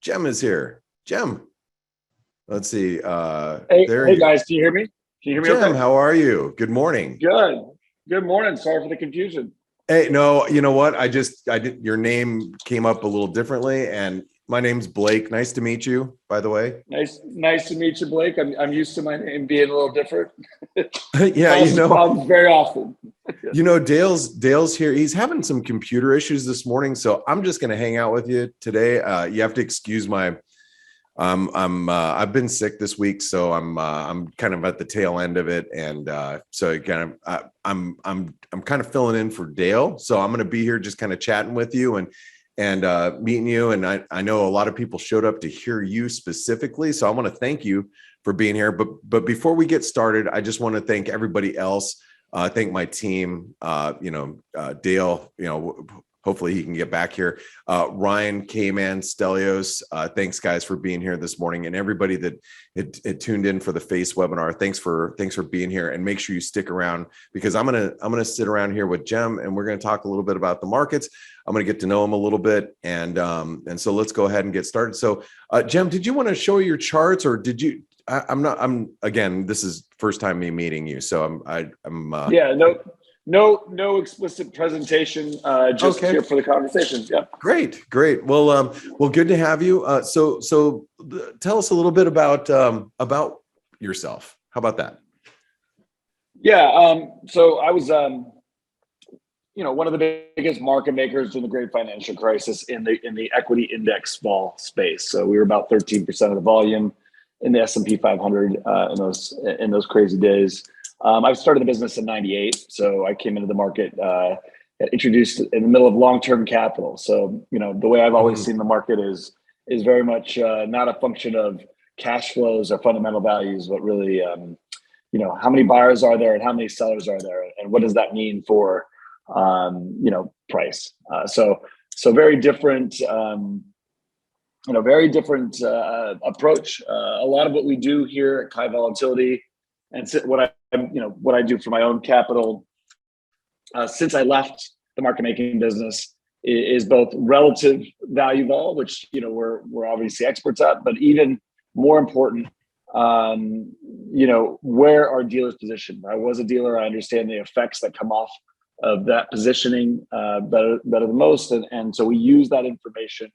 Cem is here. Cem, let's see. Hey guys, can you hear me? Can you hear me Cem, okay? how are you? Good morning. Good. Good morning. Sorry for the confusion. Hey, no, you know what? I did. Your name came up a little differently, and my name's Blake. Nice to meet you, by the way. Nice to meet you, Blake. I'm used to my name being a little different. Yeah, Problems very often. Dale's here. He's having some computer issues this morning, so I'm just going to hang out with you today. You have to excuse my. I've been sick this week, so I'm kind of at the tail end of it, and so kind of I'm kind of filling in for Dale. So I'm going to be here just kind of chatting with you and meeting you. And I know a lot of people showed up to hear you specifically, so I want to thank you for being here. But before we get started, I just want to thank everybody else. Thank my team. Dale. Hopefully he can get back here. Ryan, K-Man, Stelios, thanks guys for being here this morning, and everybody that had tuned in for the F.A.C.E webinar. Thanks for being here, and make sure you stick around because I'm gonna sit around here with Cem, and we're gonna talk a little bit about the markets. I'm gonna get to know him a little bit, and so let's go ahead and get started. So, Cem, did you want to show your charts, or did you? I'm again. This is first time me meeting you, so I'm. Yeah. No explicit presentation. Just okay. Here for the conversation. Yeah. Great. Well, good to have you. So tell us a little bit about yourself. How about that? Yeah. So I was, one of the biggest market makers during the Great Financial Crisis in the equity index vol space. So we were about 13% of the volume in the S&P 500 in those crazy days. I started the business in '98, so I came into the market introduced in the middle of long-term capital. So the way I've always seen the market is very much not a function of cash flows or fundamental values, but really how many buyers are there and how many sellers are there, and what does that mean for price. So very different. Very different approach. A lot of what we do here at High Volatility, and what I do for my own capital since I left the market making business is both relative value vol, which we're obviously experts at, but even more important, where are dealers positioned. I was a dealer. I understand the effects that come off of that positioning better than most, and so we use that information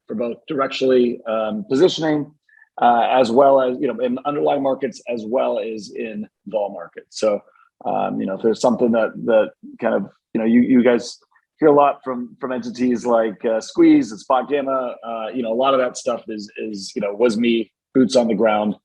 for both directionally positioning, as well as in underlying markets, as well as in vol markets. So if there's something that kind of you guys hear a lot from entities like Squeeze and Spot Gamma, a lot of that stuff is was me, boots on the ground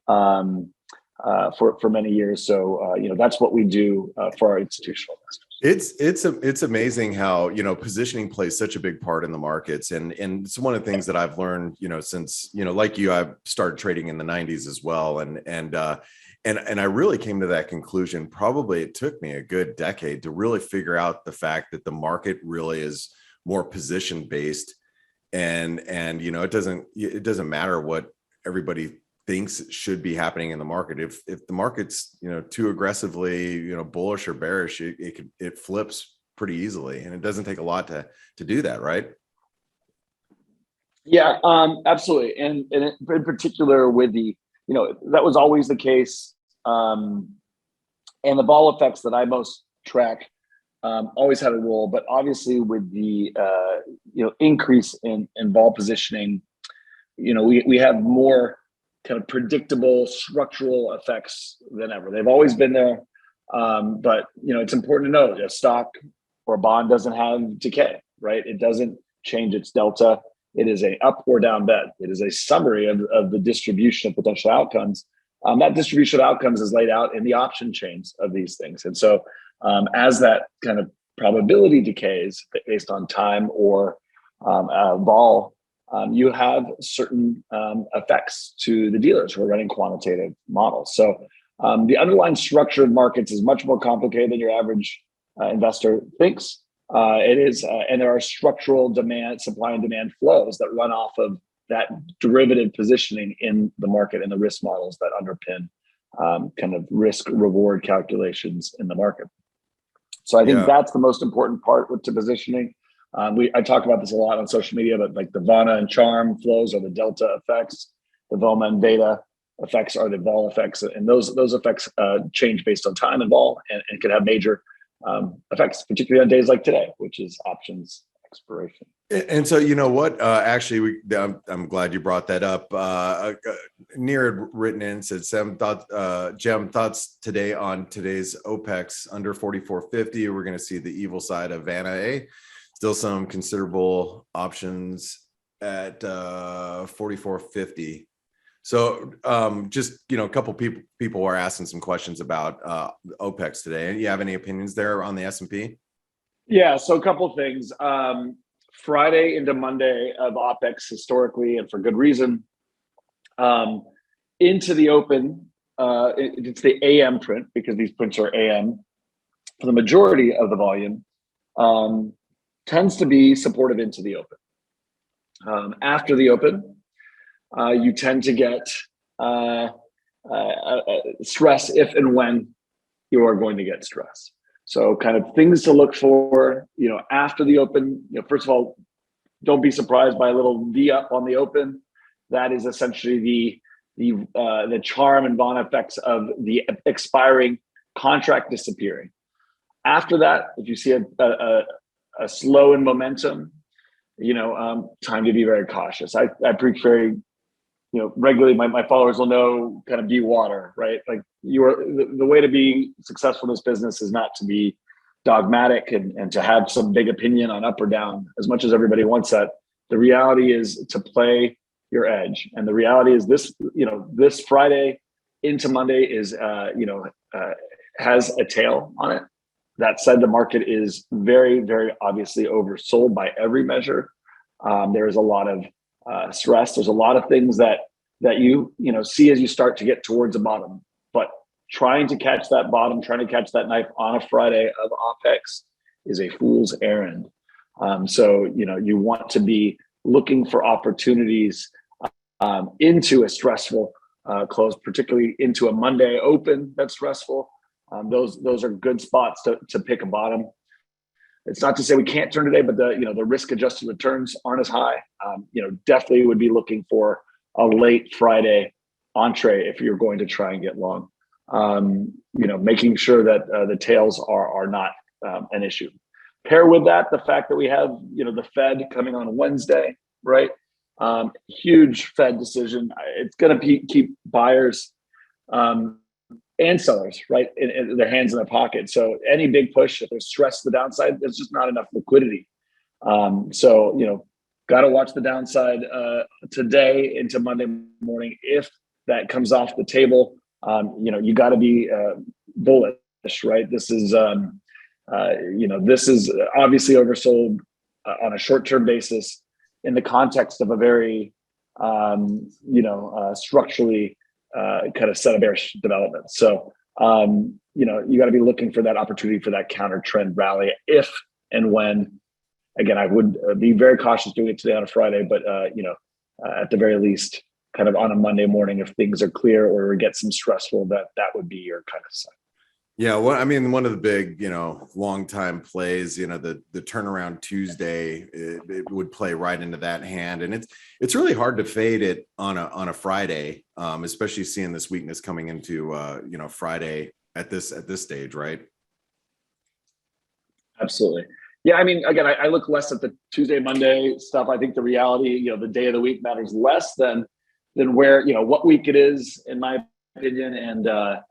for many years. So that's what we do for our institutional investors. It's amazing how positioning plays such a big part in the markets, and it's one of the things that I've learned since like you, I started trading in the '90s as well, and I really came to that conclusion. Probably it took me a good decade to really figure out the fact that the market really is more position based, and it doesn't matter what everybody thinks should be happening in the market. If the market's too aggressively bullish or bearish, it flips pretty easily, and it doesn't take a lot to do that, right? Yeah, absolutely. And in particular with the that was always the case, and the vol effects that I most track always had a role, but obviously with the increase in vol positioning, we have more kind of predictable structural effects than ever. They've always been there, but it's important to know that a stock or a bond doesn't have decay, right? It doesn't change its delta. It is a up or down bet. It is a summary of the distribution of potential outcomes. That distribution of outcomes is laid out in the option chains of these things, and so as that kind of probability decays based on time or vol, you have certain effects to the dealers who are running quantitative models. So the underlying structure of markets is much more complicated than your average investor thinks. It is, and there are structural supply and demand flows that run off of that derivative positioning in the market and the risk models that underpin kind of risk reward calculations in the market. So I think that's the most important part to positioning. I talk about this a lot on social media, but like the VANA and charm flows are the delta effects, the VOMA and beta effects are the vol effects, and those effects change based on time and vol, and can have major effects, particularly on days like today, which is options expiration. And so, you know what? Actually, I'm glad you brought that up. Near had written in, said, Cem, thoughts today on today's Opex under 44.50. We're going to see the evil side of VANA. Still some considerable options at 44.50. So just, you know, a couple people are asking some questions about Opex today. You have any opinions there on the S&P? Yeah, so a couple things. Friday into Monday of Opex historically, and for good reason, into the open, it's the AM print, because these prints are AM for the majority of the volume, tends to be supportive into the open. After the open, you tend to get stress if and when you are going to get stress. So kind of things to look for, you know, after the open. You know, first of all, don't be surprised by a little V up on the open. That is essentially the charm and VANA effects of the expiring contract disappearing. After that, if you see a slow in momentum, you know, time to be very cautious. I preach very, you know, regularly. My followers will know, kind of be water, right? Like the way to be successful in this business is not to be dogmatic and to have some big opinion on up or down, as much as everybody wants that. The reality is to play your edge. And the reality is this, you know, this Friday into Monday is, has a tail on it. That said, the market is very, very obviously oversold by every measure. There is a lot of stress. There's a lot of things that you see as you start to get towards the bottom. But trying to catch that bottom, trying to catch that knife on a Friday of Opex is a fool's errand. So you want to be looking for opportunities into a stressful close, particularly into a Monday open that's stressful. Those are good spots to pick a bottom. It's not to say we can't turn today, but the risk adjusted returns aren't as high. Definitely would be looking for a late Friday entree if you're going to try and get long. Making sure that the tails are not an issue. Pair with that the fact that we have the Fed coming on Wednesday, right? Huge Fed decision. It's going to keep buyers and sellers, right, in their hands in their pocket. So any big push, if there's stress to the downside, there's just not enough liquidity. Got to watch the downside today into Monday morning. If that comes off the table, you got to be bullish, right? This is obviously oversold on a short-term basis in the context of a very, structurally kind of set of bearish developments. So, you got to be looking for that opportunity for that counter trend rally if and when. Again, I would be very cautious doing it today on a Friday, but at the very least, kind of on a Monday morning, if things are clear or we get some stressful, that would be your kind of sign. Yeah, well, I mean, one of the big, long time plays, the turnaround Tuesday, it would play right into that hand, and it's really hard to fade it on a Friday, especially seeing this weakness coming into Friday at this stage, right? Absolutely. Yeah, I mean, again, I look less at the Tuesday, Monday stuff. I think the reality, the day of the week matters less than where, what week it is, in my opinion. And, that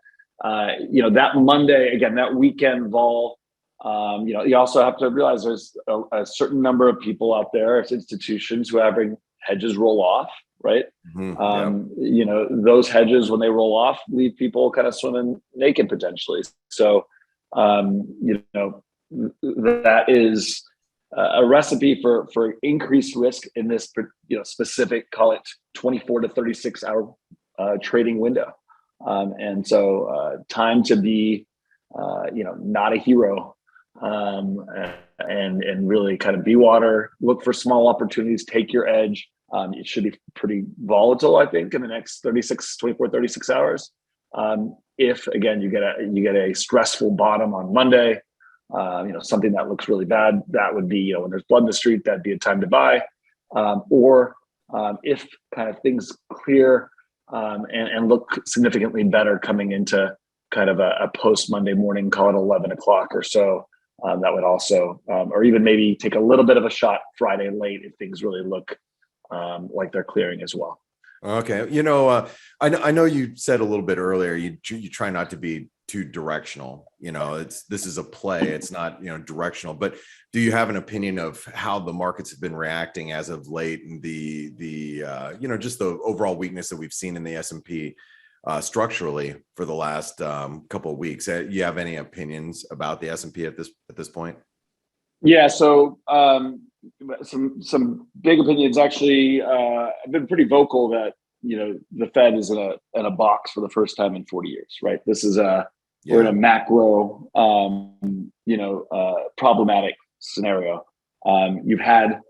Monday, again, that weekend vol, you also have to realize there's a certain number of people out there, institutions who are having hedges roll off, right? Mm-hmm. Those hedges, when they roll off, leave people kind of swimming naked potentially. So, that is a recipe for increased risk in this, specific, call it 24 to 36 hour trading window. And so time to be, not a hero, and really kind of be water, look for small opportunities, take your edge. It should be pretty volatile, I think, in the next 24, 36 hours. If again, you get a stressful bottom on Monday, something that looks really bad, that would be, when there's blood in the street, that'd be a time to buy. Or if kind of things clear and look significantly better coming into kind of a post Monday morning, call it 11 o'clock or so, that would also, or even maybe take a little bit of a shot Friday late if things really look like they're clearing as well. Okay. I know you said a little bit earlier, you try not to be too directional. This is a play. It's not, directional, but do you have an opinion of how the markets have been reacting as of late and the just the overall weakness that we've seen in the S&P structurally for the last couple of weeks? You have any opinions about the S&P at this point? Yeah. So some big opinions. Actually, I've been pretty vocal that the Fed is in a box for the first time in 40 years. Right. This is we're in a macro problematic scenario. You've had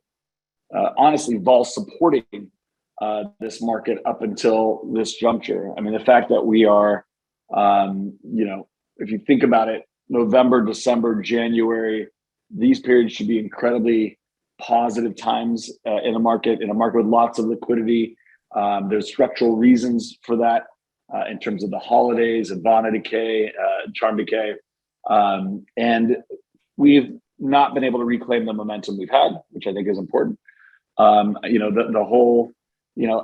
honestly vol supporting this market up until this juncture. I mean, the fact that we are if you think about it, November, December, January, these periods should be incredibly positive times in a market with lots of liquidity. There's structural reasons for that in terms of the holidays and Vana decay, charm decay. And we've not been able to reclaim the momentum we've had, which I think is important. The whole,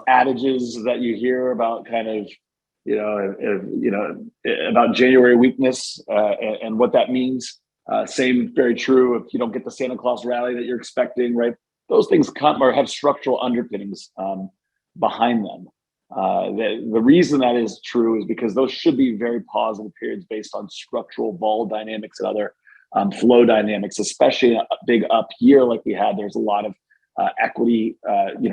adages that you hear about kind of, about January weakness and what that means. Same, very true. If you don't get the Santa Claus rally that you're expecting, right? Those things come or have structural underpinnings behind them. The reason that is true is because those should be very positive periods based on structural vol dynamics and other flow dynamics, especially in a big up year like we had. There's a lot of equity,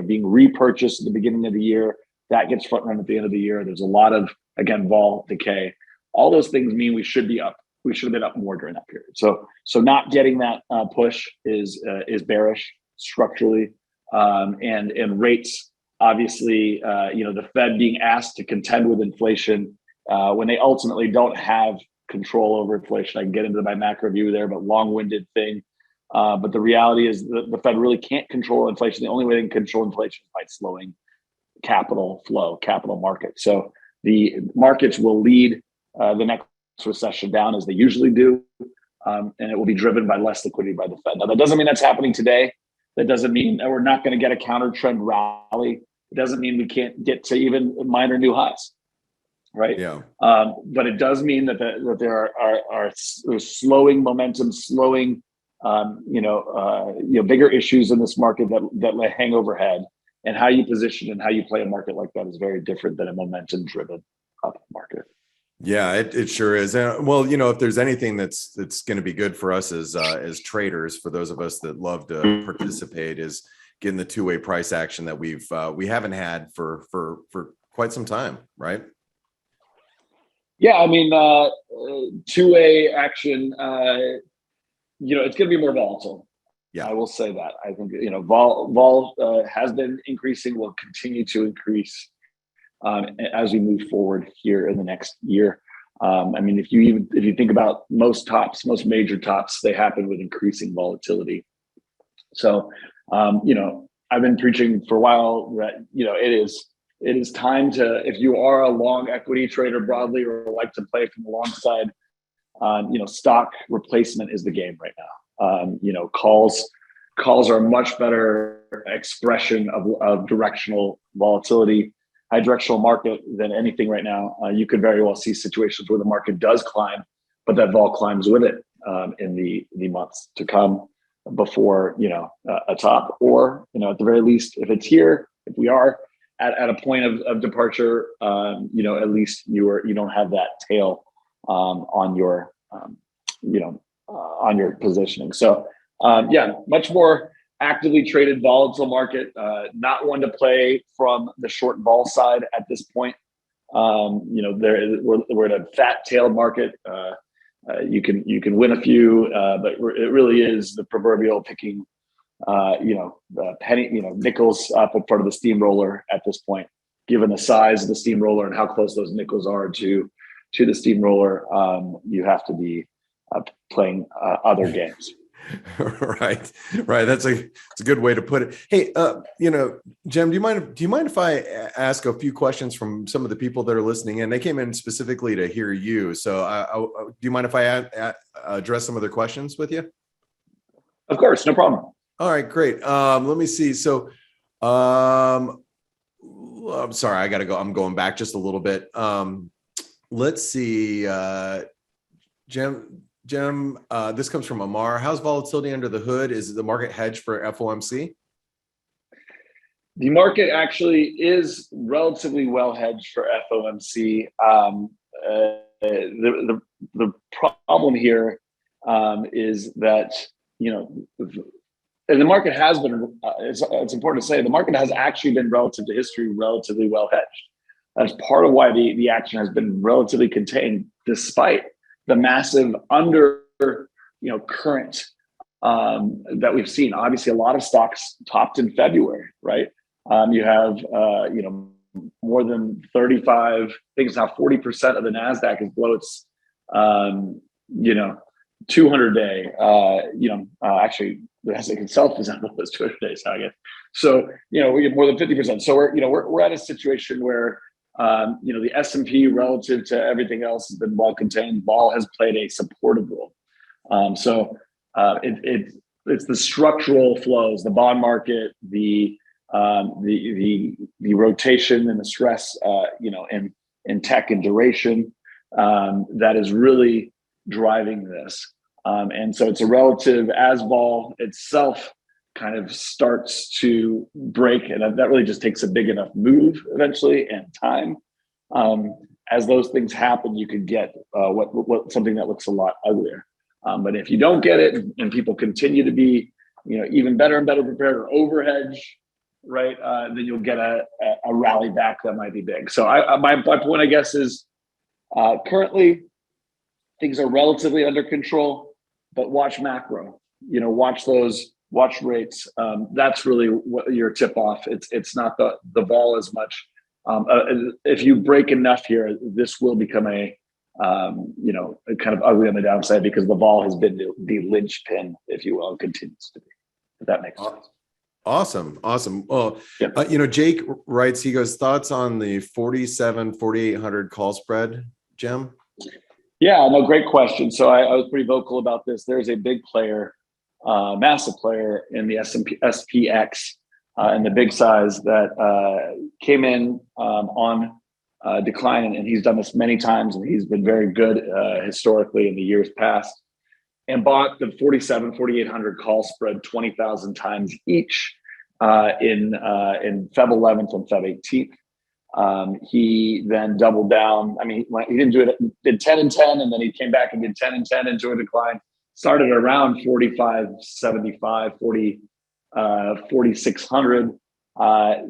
being repurchased at the beginning of the year. That gets front run at the end of the year. There's a lot of, again, vol decay. All those things mean we should be up. We should have been up more during that period. So not getting that push is bearish structurally, and rates. Obviously, the Fed being asked to contend with inflation when they ultimately don't have control over inflation. I can get into my macro view there, but long-winded thing. But the reality is that the Fed really can't control inflation. The only way they can control inflation is by slowing capital flow, capital markets. So the markets will lead the next recession down as they usually do, and it will be driven by less liquidity by the Fed. Now, that doesn't mean that's happening today. That doesn't mean that we're not going to get a counter trend rally. It doesn't mean we can't get to even minor new highs, right? Yeah. But it does mean that there are slowing momentum, slowing, bigger issues in this market that hang overhead. And how you position and how you play a market like that is very different than a momentum-driven up market. Yeah, it sure is. Well, if there's anything that's going to be good for us as traders, for those of us that love to participate, is getting the two-way price action that we haven't had for quite some time, right? Yeah, I mean, two-way action. It's going to be more volatile. Yeah, I will say that. I think vol has been increasing, will continue to increase as we move forward here in the next year. I mean, if you think about most major tops, they happen with increasing volatility. So, I've been preaching for a while that it is time to, if you are a long equity trader broadly or like to play from the long side, stock replacement is the game right now. Calls are a much better expression of directional volatility, high directional market than anything right now. You could very well see situations where the market does climb, but that vol climbs with it in the months to come before a top, or at the very least, if it's here, if we are at a point of departure, at least you don't have that tail on your positioning. So much more actively traded volatile market, not one to play from the short vol side at this point. We're in a fat tail market. You can win a few, but it really is the proverbial picking, the penny, nickels up in front of the steamroller at this point, given the size of the steamroller and how close those nickels are to the steamroller. You have to be playing other games. Right. It's a good way to put it. Hey, Cem, do you mind if I ask a few questions from some of the people that are listening in? They came in specifically to hear you. So do you mind if I address some of their questions with you? Of course, no problem. All right, great. Let me see. So, I'm sorry, I got to go. I'm going back just a little bit. Let's see. Cem, this comes from Amar. How's volatility under the hood? Is the market hedged for FOMC? The market actually is relatively well hedged for FOMC. The problem here is that, and the market has been, it's important to say, the market has actually been, relative to history, relatively well hedged. That's part of why the action has been relatively contained, despite the massive current that we've seen. Obviously, a lot of stocks topped in February, right? You have more than 35, I think it's now 40% of the NASDAQ is below its 200-day. Actually, the NASDAQ itself is on those 200 days. I guess. So we get more than 50%. So we're at a situation where the S&P relative to everything else has been well contained. Vol has played a supportive role. It's the structural flows, the bond market, the rotation and the stress, in tech and duration, that is really driving this. And so it's a relative, as vol itself kind of starts to break, and that really just takes a big enough move eventually and time. As those things happen, you could get what something that looks a lot uglier. But if you don't get it, and people continue to be, even better and better prepared or overhedge, right, then you'll get a rally back that might be big. So my point, I guess, is currently things are relatively under control, but watch macro. Watch rates. That's really what your tip off. It's not the vol as much. If you break enough here, this will become a kind of ugly on the downside, because the vol has been the linchpin, if you will, and continues to be. If that makes sense. Awesome. Well, yeah. Jake writes, he goes, thoughts on the 4,800 call spread, Cem? Yeah, no, great question. So I was pretty vocal about this. There's a big player, massive player in the SPX and the big size that came in on decline, and he's done this many times, and he's been very good historically in the years past, and bought the 4,800 call spread 20,000 times each in Feb 11th and Feb 18th. He then doubled down. I mean, he didn't do it, did 10 and 10, and then he came back and did 10 and 10 and joined a decline. Started around 4,575, 4,600.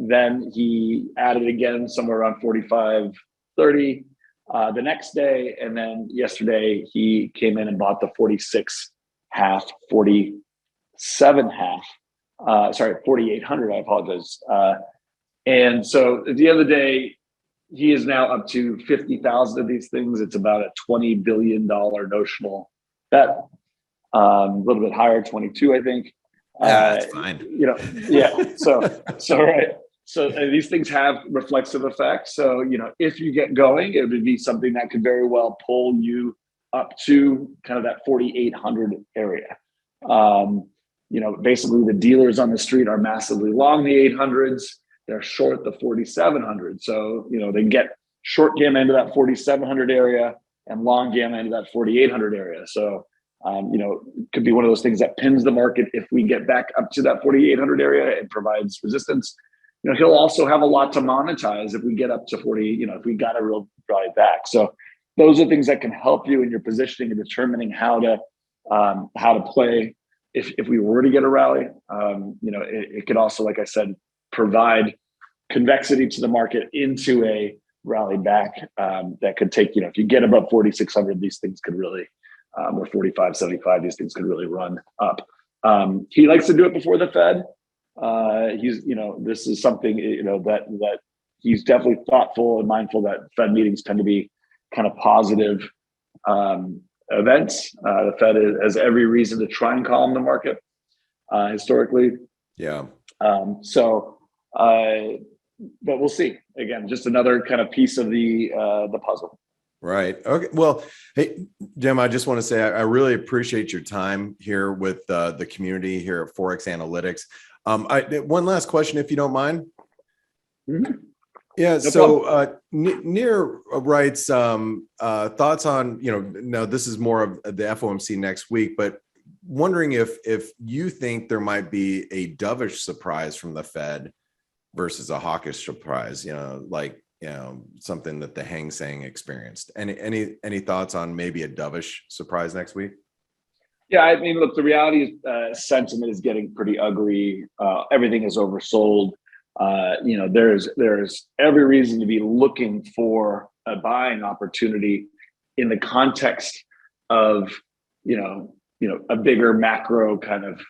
Then he added again somewhere around 4,530 the next day. And then yesterday he came in and bought the 46 half, 47 half, 4,800. I apologize. And so at the end of the day, he is now up to 50,000 of these things. It's about a $20 billion notional bet. A little bit higher, 22, I think. That's fine. Yeah. So right. So these things have reflexive effects. So, if you get going, it would be something that could very well pull you up to kind of that 4,800 area. Basically the dealers on the street are massively long the 800s. They're short the 4,700. So, they get short gamma into that 4,700 area and long gamma into that 4,800 area. So, it could be one of those things that pins the market if we get back up to that 4,800 area and provides resistance. He'll also have a lot to monetize if we get up to 40, if we got a real rally back. So those are things that can help you in your positioning and determining how to play if we were to get a rally. It could also, like I said, provide convexity to the market into a rally back that could take, if you get above 4,600, these things could really, or 4,575, these things could really run up. He likes to do it before the Fed. This is something, that he's definitely thoughtful and mindful that Fed meetings tend to be kind of positive events. The Fed has every reason to try and calm the market historically. Yeah. But we'll see. Again, just another kind of piece of the puzzle. Right. Okay. Well, hey, Jim, I just want to say I really appreciate your time here with the community here at ForexAnalytix. One last question, if you don't mind. Mm-hmm. Yeah. So Near writes thoughts on, no, this is more of the FOMC next week, but wondering if you think there might be a dovish surprise from the Fed versus a hawkish surprise, something that the Hang Seng experienced. Any thoughts on maybe a dovish surprise next week? Yeah, I mean, look, the reality is sentiment is getting pretty ugly. Everything is oversold. There's every reason to be looking for a buying opportunity in the context of, a bigger macro kind of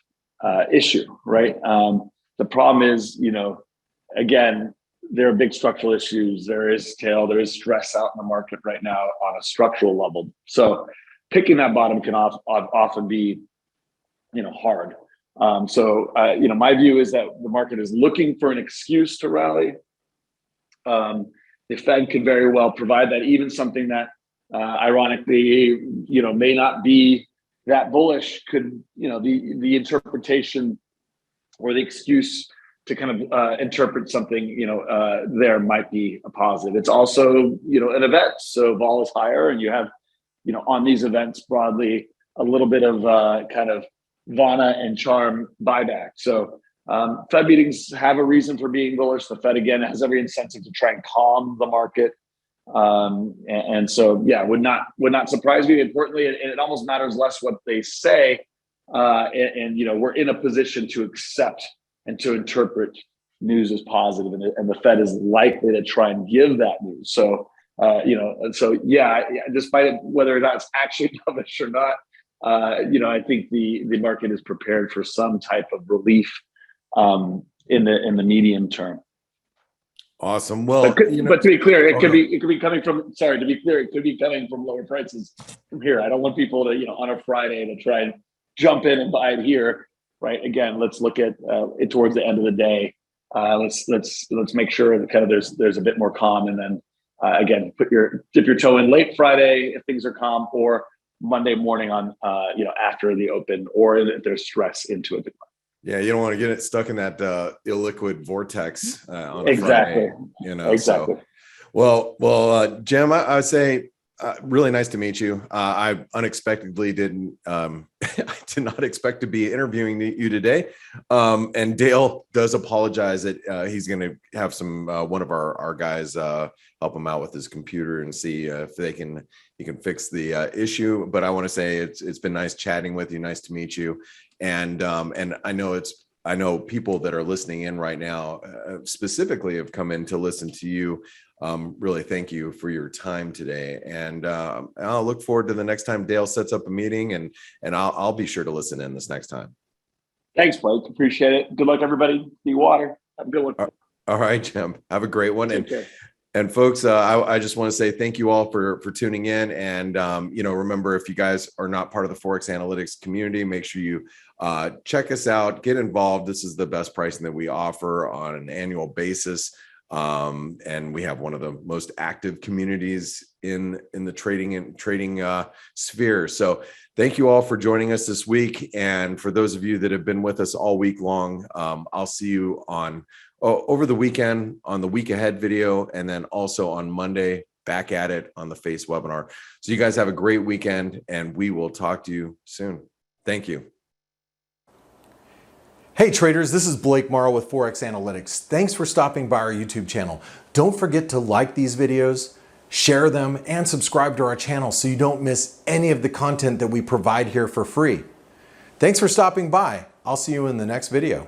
issue, right? The problem is, again, there are big structural issues. There is stress out in the market right now on a structural level. So picking that bottom can often be, hard. My view is that the market is looking for an excuse to rally. The Fed could very well provide that, even something that, ironically, may not be that bullish could, the interpretation or the excuse to kind of interpret something, there might be a positive. It's also, an event. So vol is higher, and you have, on these events broadly, a little bit of kind of Vana and charm buyback. So Fed meetings have a reason for being bullish. The Fed, again, has every incentive to try and calm the market. Would not surprise me. Importantly, and it almost matters less what they say. We're in a position to accept and to interpret news as positive, and the Fed is likely to try and give that news. Despite whether that's actually dovish or not, I think the market is prepared for some type of relief in the medium term. Awesome. Well, but to be clear, it could be coming from. Sorry, to be clear, it could be coming from lower prices from here. I don't want people to, on a Friday, to try and jump in and buy it here. Right. Again, let's look at it towards the end of the day. Let's make sure that kind of there's a bit more calm, and then again, dip your toe in late Friday if things are calm, or Monday morning on after the open, or if there's stress into it. Yeah, you don't want to get it stuck in that illiquid vortex on a exactly. Friday. Exactly. So, Jim, I would say really nice to meet you. I unexpectedly I did not expect to be interviewing you today. And Dale does apologize that he's going to have one of our guys help him out with his computer and see if he can fix the issue. But I want to say it's been nice chatting with you. Nice to meet you. And I know people that are listening in right now specifically have come in to listen to you. Really thank you for your time today, and I'll look forward to the next time Dale sets up a meeting, and I'll be sure to listen in this next time. Thanks, Blake. Appreciate it. Good luck, everybody. Be water. Have a good one. All right, Jim. Have a great one. Take care. And folks, I just want to say thank you all for tuning in. And, remember, if you guys are not part of the ForexAnalytix community, make sure you check us out, get involved. This is the best pricing that we offer on an annual basis. And we have one of the most active communities in the trading sphere. So thank you all for joining us this week. And for those of you that have been with us all week long, I'll see you over the weekend on the week ahead video, and then also on Monday back at it on the F.A.C.E webinar. So you guys have a great weekend, and we will talk to you soon. Thank you. Hey traders, this is Blake Morrow with ForexAnalytix. Thanks for stopping by our YouTube channel. Don't forget to like these videos, share them, and subscribe to our channel so you don't miss any of the content that we provide here for free. Thanks for stopping by. I'll see you in the next video.